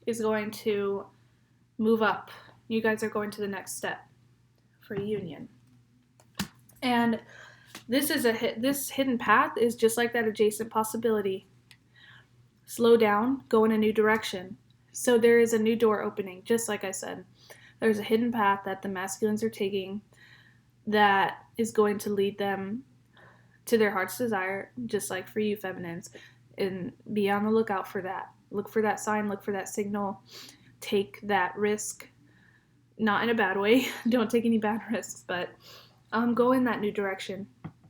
is going to move up. You guys are going to the next step for union. And this hidden path is just like that adjacent possibility. Slow down, go in a new direction. So there is a new door opening, just like I said. There's a hidden path that the masculines are taking that is going to lead them to their heart's desire, just like for you feminines. And be on the lookout for that. Look for that sign, look for that signal. Take that risk. Not in a bad way. Don't take any bad risks, but go in that new direction.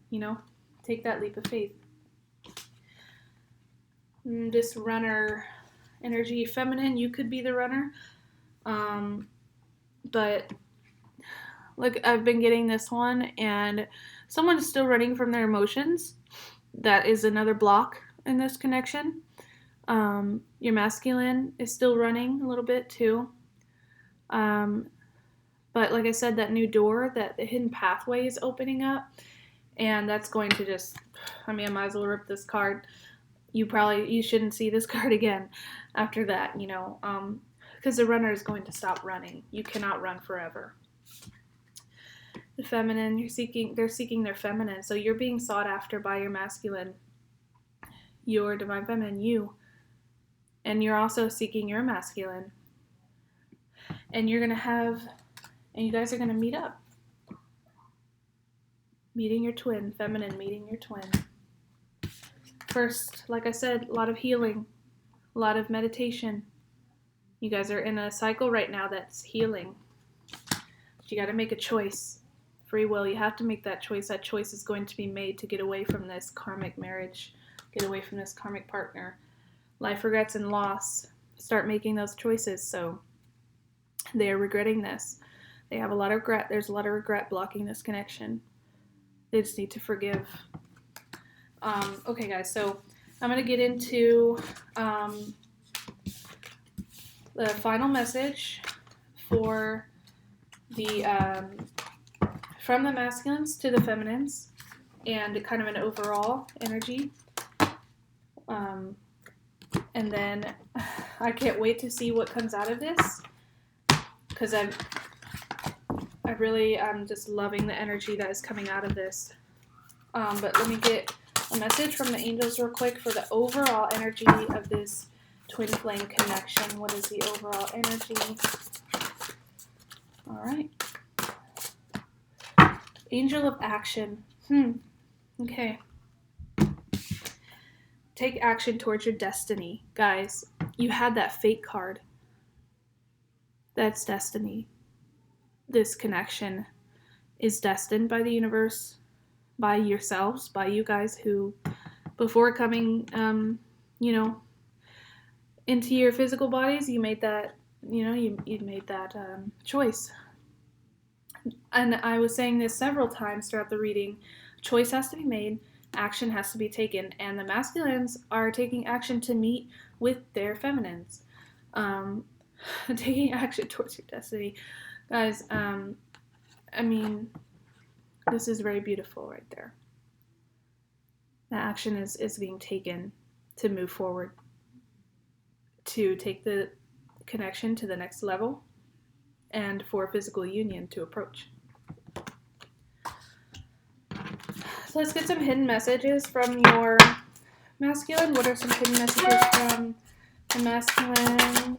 You know, take that leap of faith. This runner energy, feminine, you could be the runner. But look, I've been getting this one, and someone is still running from their emotions. That is another block in this connection. Your masculine is still running a little bit too. But like I said, that new door, that the hidden pathway is opening up, and that's going to just, I might as well rip this card. You shouldn't see this card again after that, because the runner is going to stop running. You cannot run forever. The feminine, they're seeking their feminine. So you're being sought after by your masculine, your divine feminine, you. And you're also seeking your masculine. And you guys are going to meet up. Meeting your twin, feminine meeting your twin. First, like I said, a lot of healing, a lot of meditation. You guys are in a cycle right now that's healing. You got to make a choice. Free will, you have to make that choice. That choice is going to be made to get away from this karmic marriage, get away from this karmic partner. Life regrets and loss. Start making those choices. So they are regretting this. They have a lot of regret. There's a lot of regret blocking this connection. They just need to forgive. Okay, guys, so I'm going to get into the final message for the from the masculines to the feminines, and kind of an overall energy. And then I can't wait to see what comes out of this, because I'm just loving the energy that is coming out of this. But let me get a message from the angels real quick for the overall energy of this twin flame connection. What is the overall energy? All right. Angel of action. Okay. Take action towards your destiny. Guys, you had that fate card. That's destiny. This connection is destined by the universe, by yourselves, by you guys who, before coming, into your physical bodies, you made that, you made that choice. And I was saying this several times throughout the reading. Choice has to be made, action has to be taken, and the masculines are taking action to meet with their feminines. Taking action towards your destiny. Guys, this is very beautiful right there. The action is being taken to move forward, to take the connection to the next level, and for physical union to approach. So let's get some hidden messages from your masculine. What are some hidden messages from the masculine?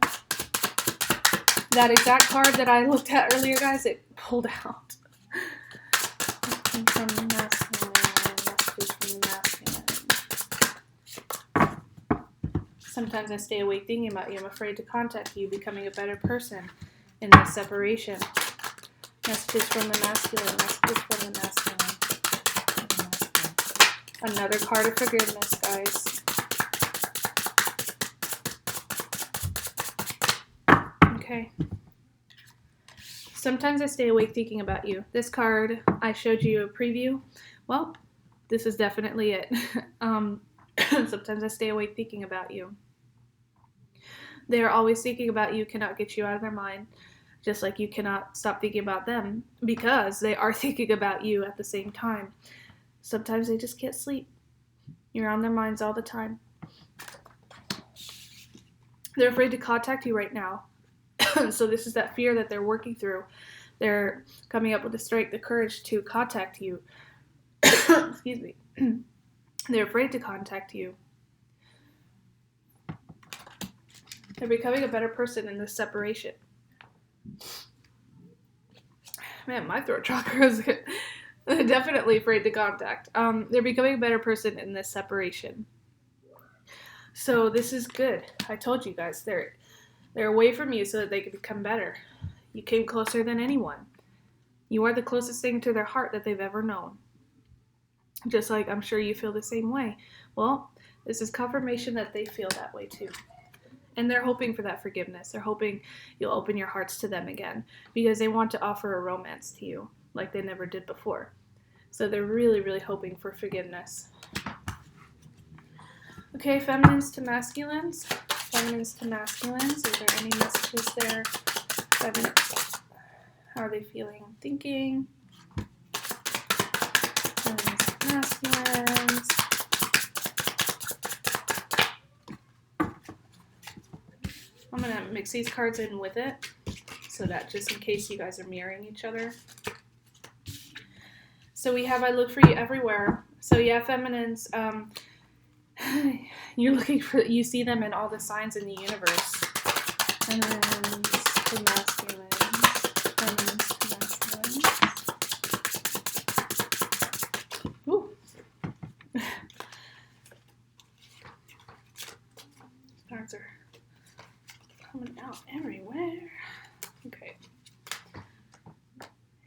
That exact card that I looked at earlier, guys, it pulled out. From the masculine, messages from the masculine. Sometimes I stay awake thinking about you. I'm afraid to contact you, becoming a better person in this separation. Messages from the masculine. Messages from the masculine. Another card of forgiveness, guys. Okay. Sometimes I stay awake thinking about you. This card, I showed you a preview. Well, this is definitely it. Sometimes I stay awake thinking about you. They are always thinking about you, cannot get you out of their mind, just like you cannot stop thinking about them, because they are thinking about you at the same time. Sometimes they just can't sleep. You're on their minds all the time. They're afraid to contact you right now. So this is that fear that they're working through. They're coming up with the strength, the courage to contact you. Excuse me. They're afraid to contact you. They're becoming a better person in this separation. Man, my throat chakra is definitely afraid to contact. They're becoming a better person in this separation. So this is good. I told you guys, they're away from you so that they can become better. You came closer than anyone. You are the closest thing to their heart that they've ever known. Just like I'm sure you feel the same way. Well, this is confirmation that they feel that way too. And they're hoping for that forgiveness. They're hoping you'll open your hearts to them again, because they want to offer a romance to you like they never did before. So they're really, really hoping for forgiveness. Okay, feminines to masculines. Feminines to masculines. Is there any messages there? Feminines. How are they feeling? Thinking. Feminines to masculines. I'm going to mix these cards in with it, so that just in case you guys are mirroring each other. So we have I look for you everywhere. So yeah, feminines, you're looking for, you see them in all the signs in the universe. Feminines to masculines. Feminines to masculines. Ooh. Cards are coming out everywhere. Okay.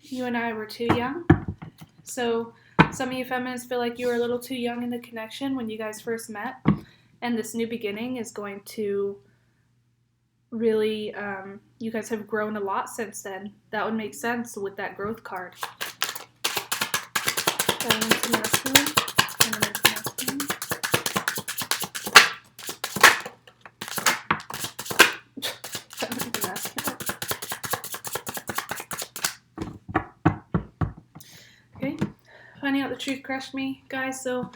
You and I were too young. So some of you feminines feel like you were a little too young in the connection when you guys first met. And this new beginning is going to really, you guys have grown a lot since then. That would make sense with that growth card. Feminine to masculine. Feminine to masculine. Feminine to masculine. Okay. Finding out the truth crushed me, guys. So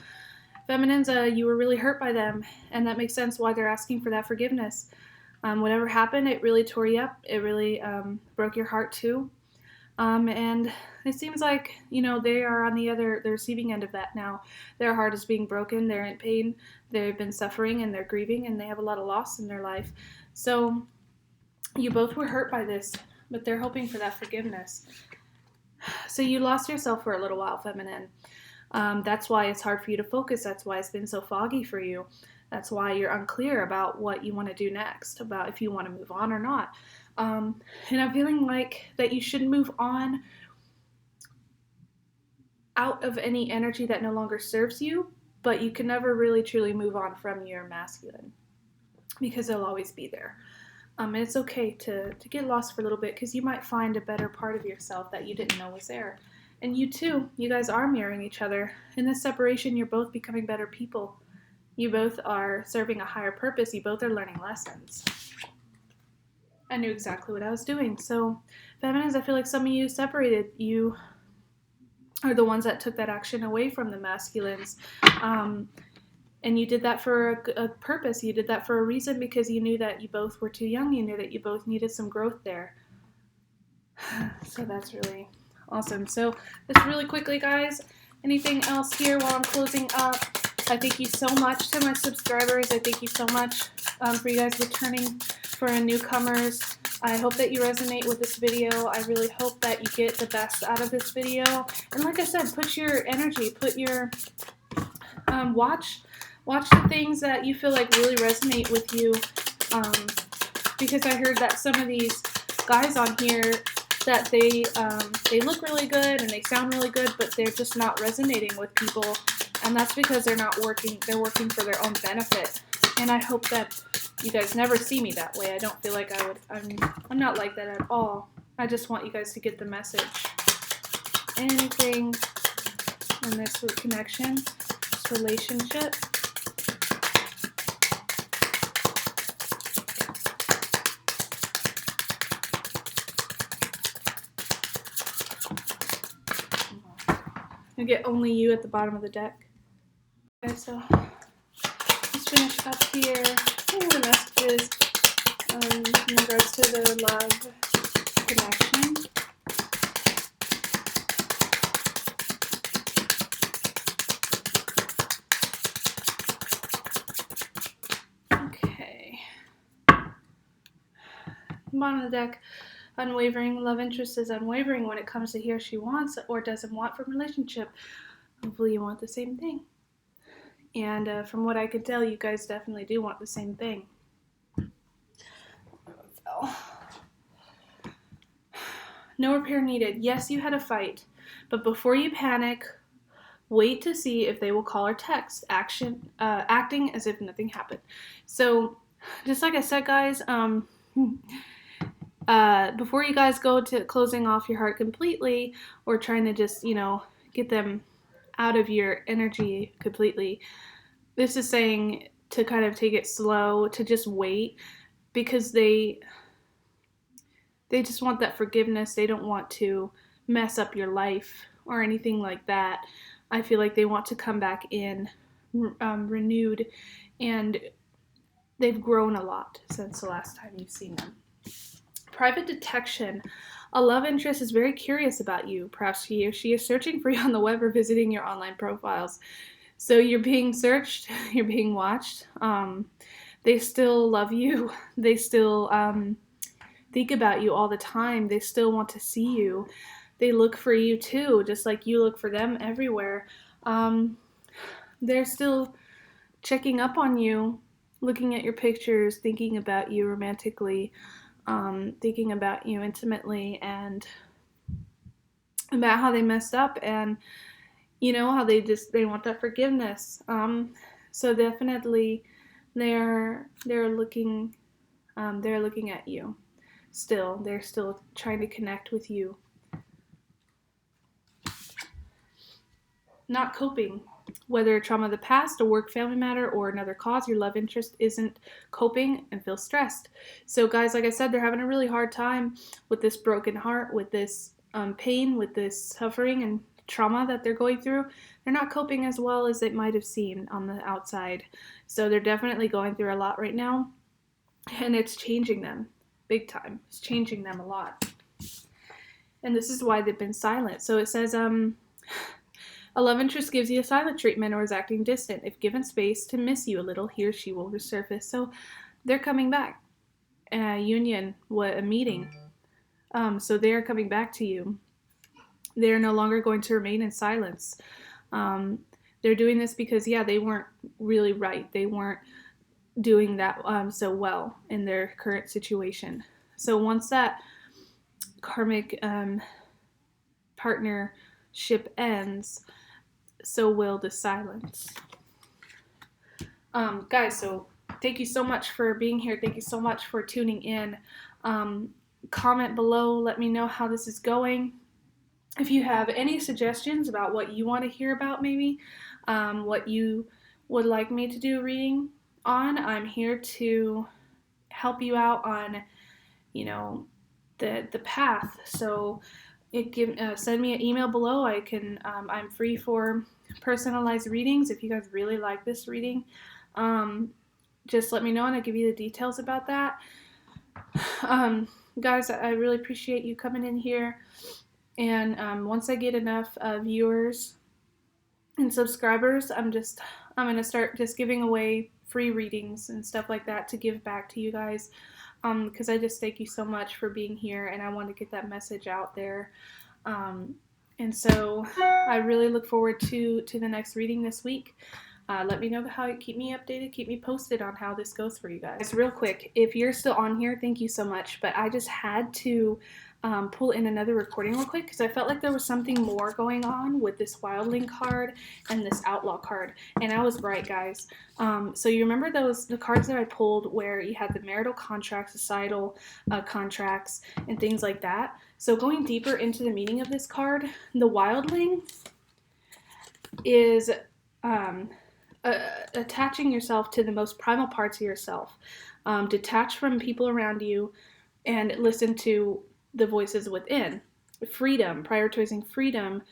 feminines, you were really hurt by them, and that makes sense why they're asking for that forgiveness. Whatever happened, it really tore you up. It really broke your heart too. And it seems like, you know, they are on the receiving end of that now. Their heart is being broken. They're in pain. They've been suffering and they're grieving, and they have a lot of loss in their life. So you both were hurt by this, but they're hoping for that forgiveness. So you lost yourself for a little while, feminine. That's why it's hard for you to focus. That's why it's been so foggy for you. That's why you're unclear about what you want to do next, about if you want to move on or not. And I'm feeling like that you should move on out of any energy that no longer serves you, but you can never really truly move on from your masculine, because they'll always be there. And it's okay to get lost for a little bit, because you might find a better part of yourself that you didn't know was there. And you too, you guys are mirroring each other. In this separation, you're both becoming better people. You both are serving a higher purpose. You both are learning lessons. I knew exactly what I was doing. So, feminines, I feel like some of you separated. You are the ones that took that action away from the masculines. And you did that for a purpose. You did that for a reason, because you knew that you both were too young. You knew that you both needed some growth there. So that's really awesome. So just really quickly, guys, anything else here while I'm closing up? I thank you so much to my subscribers. I thank you so much for you guys returning, for newcomers. I hope that you resonate with this video. I really hope that you get the best out of this video. And like I said, put your energy, put your, watch Watch the things that you feel like really resonate with you, because I heard that some of these guys on here, that they look really good and they sound really good, but they're just not resonating with people, and that's because they're not working. They're working for their own benefit. And I hope that you guys never see me that way. I don't feel like I would. I'm not like that at all. I just want you guys to get the message. Anything in this connection, this relationship. You get only you at the bottom of the deck. Okay, so let's finish up here. The messages in regards to the love connection. Okay. Bottom of the deck. Unwavering. Love interest is unwavering when it comes to he or she wants or doesn't want from relationship. Hopefully you want the same thing. And from what I could tell, you guys definitely do want the same thing. No repair needed. Yes, you had a fight, but before you panic, wait to see if they will call or text. Acting as if nothing happened. So, just like I said, guys, before you guys go to closing off your heart completely or trying to just, get them out of your energy completely, this is saying to kind of take it slow, to just wait, because they just want that forgiveness. They don't want to mess up your life or anything like that. I feel like they want to come back in renewed, and they've grown a lot since the last time you've seen them. Private detection. A love interest is very curious about you. Perhaps he or she is searching for you on the web or visiting your online profiles. So you're being searched, you're being watched. They still love you. They still think about you all the time. They still want to see you. They look for you too, just like you look for them everywhere. They're still checking up on you, looking at your pictures, thinking about you romantically, thinking about you intimately, and about how they messed up, and how they want that forgiveness. So definitely they're looking at you still. They're still trying to connect with you. Not coping. Whether trauma of the past, a work family matter, or another cause, your love interest isn't coping and feels stressed. So guys, like I said, they're having a really hard time with this broken heart, with this pain, with this suffering and trauma that they're going through. They're not coping as well as it might have seemed on the outside. So they're definitely going through a lot right now, and it's changing them big time. It's changing them a lot. And this is why they've been silent. So it says, a love interest gives you a silent treatment or is acting distant. If given space to miss you a little, he or she will resurface. So they're coming back. A union, a meeting. So they are coming back to you. They're no longer going to remain in silence. They're doing this because, they weren't really right. They weren't doing that so well in their current situation. So once that karmic partnership ends, so will the silence. Guys, so thank you so much for being here. Thank you so much for tuning in. Comment below. Let me know how this is going. If you have any suggestions about what you want to hear about, maybe what you would like me to do a reading on, I'm here to help you out on, the path. So send me an email below. I'm free for personalized readings. If you guys really like this reading, just let me know and I'll give you the details about that. Guys, I really appreciate you coming in here. And once I get enough viewers and subscribers, I'm going to start just giving away free readings and stuff like that to give back to you guys. Because I just thank you so much for being here, and I want to get that message out there. And so I really look forward to the next reading this week. Let me know how, keep me updated, keep me posted on how this goes for you guys. Real quick, if you're still on here, thank you so much, but I just had to pull in another recording real quick because I felt like there was something more going on with this Wildling card and this Outlaw card, and I was right, guys. So you remember the cards that I pulled where you had the marital contracts, societal contracts, and things like that? So going deeper into the meaning of this card, the Wildling is attaching yourself to the most primal parts of yourself. Detach from people around you and listen to the voices within. Freedom, prioritizing freedom.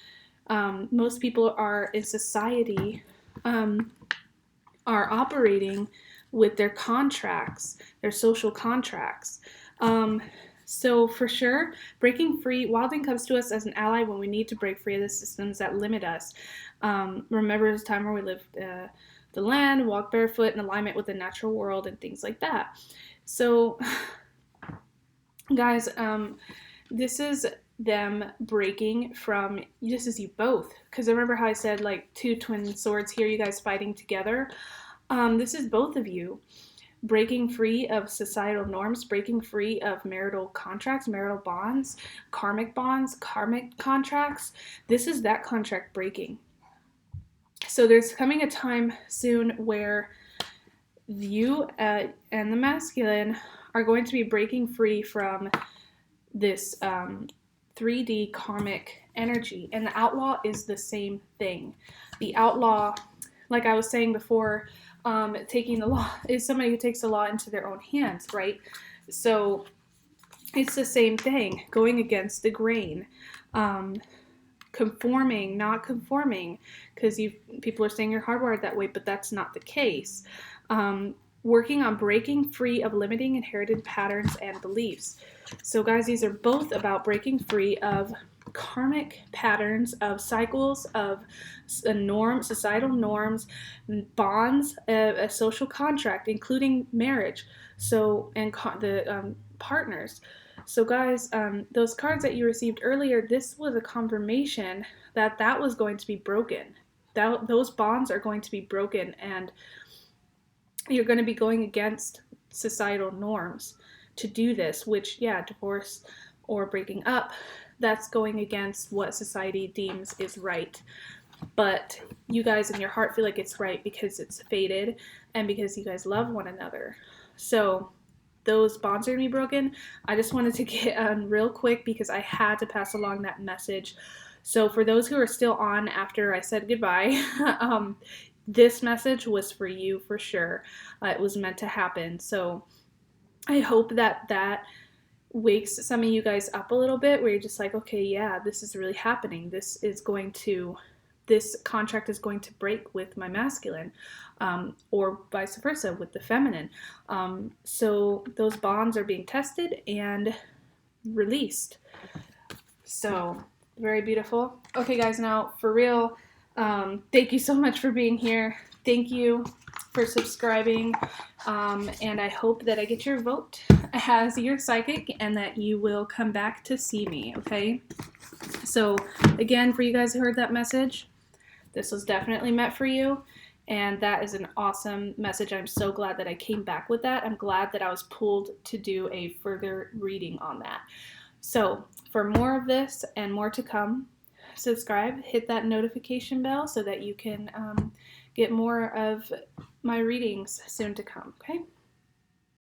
Most people are in society are operating with their contracts, their social contracts. So for sure, breaking free, Wilding comes to us as an ally when we need to break free of the systems that limit us. Remember the time where we lived the land, walked barefoot in alignment with the natural world and things like that. So guys, this is them breaking from, this is you both, because remember how I said like two twin swords here, you guys fighting together. This is both of you breaking free of societal norms, breaking free of marital contracts, marital bonds, karmic contracts. This is that contract breaking. So there's coming a time soon where you and the masculine are going to be breaking free from this 3D karmic energy, and the outlaw is the same thing. The outlaw, like I was saying before, taking the law is somebody who takes the law into their own hands, right? So it's the same thing, going against the grain, conforming, not conforming, because people are saying you're hardwired that way, but that's not the case. Working on breaking free of limiting inherited patterns and beliefs. So guys, these are both about breaking free of karmic patterns, of cycles, of societal norms, bonds, a social contract, including marriage. So, and the partners. So guys, those cards that you received earlier, this was a confirmation that that was going to be broken. Those bonds are going to be broken, and you're going to be going against societal norms to do this, which, yeah, divorce or breaking up, that's going against what society deems is right. But you guys in your heart feel like it's right because it's fated and because you guys love one another. So those bonds are going to be broken. I just wanted to get on real quick because I had to pass along that message. So for those who are still on after I said goodbye, this message was for you for sure. It was meant to happen. So I hope that wakes some of you guys up a little bit, where you're just like, okay, yeah, this is really happening. This contract is going to break with my masculine, or vice versa with the feminine. So those bonds are being tested and released. So very beautiful. Okay, guys, now for real, thank you so much for being here. Thank you for subscribing, and I hope that I get your vote as your psychic and that you will come back to see me, okay? So again, for you guys who heard that message, this was definitely meant for you, and that is an awesome message. I'm so glad that I came back with that. I'm glad that I was pulled to do a further reading on that. So for more of this and more to come, subscribe, hit that notification bell so that you can get more of my readings soon to come, okay?